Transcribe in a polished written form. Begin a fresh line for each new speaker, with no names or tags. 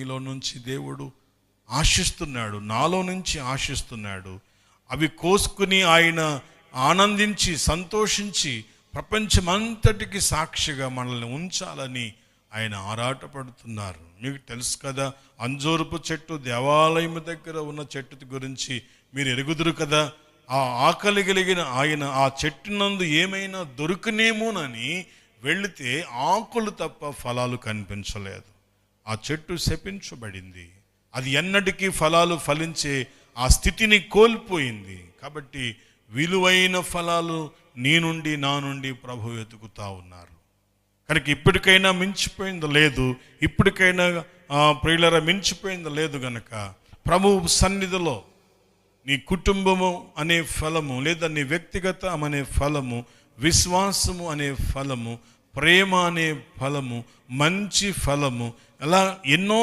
నీలో నుంచి దేవుడు ఆశిస్తున్నాడు, నాలో నుంచి ఆశిస్తున్నాడు. అవి కోసుకుని ఆయన ఆనందించి సంతోషించి ప్రపంచమంతటికి సాక్షిగా మనల్ని ఉంచాలని ఆయన ఆరాటపడుతున్నారు. మీకు తెలుసు కదా, అంజూరపు చెట్టు దేవాలయం దగ్గర ఉన్న చెట్టు గురించి మీరు ఎరుగుదురు కదా. ఆ ఆకలి కలిగిన ఆయన ఆ చెట్టు నందు ఏమైనా దొరుకునేమోనని వెళితే ఆకులు తప్ప ఫలాలు కనిపించలేదు. ఆ చెట్టు శపించబడింది. అది ఎన్నటికీ ఫలాలు ఫలించే ఆ స్థితిని కోల్పోయింది. కాబట్టి విలువైన ఫలాలు నీ నుండి నా నుండి ప్రభు వెతుకుతా ఉన్నారు. కనుక ఇప్పటికైనా మించిపోయింది లేదు, ఇప్పటికైనా ప్రియులరా మించిపోయింది లేదు. గనక ప్రభు సన్నిధిలో నీ కుటుంబము అనే ఫలము, లేదా నీ వ్యక్తిగతం అనే ఫలము, విశ్వాసము అనే ఫలము, ప్రేమ అనే ఫలము, మంచి ఫలము, అలా ఎన్నో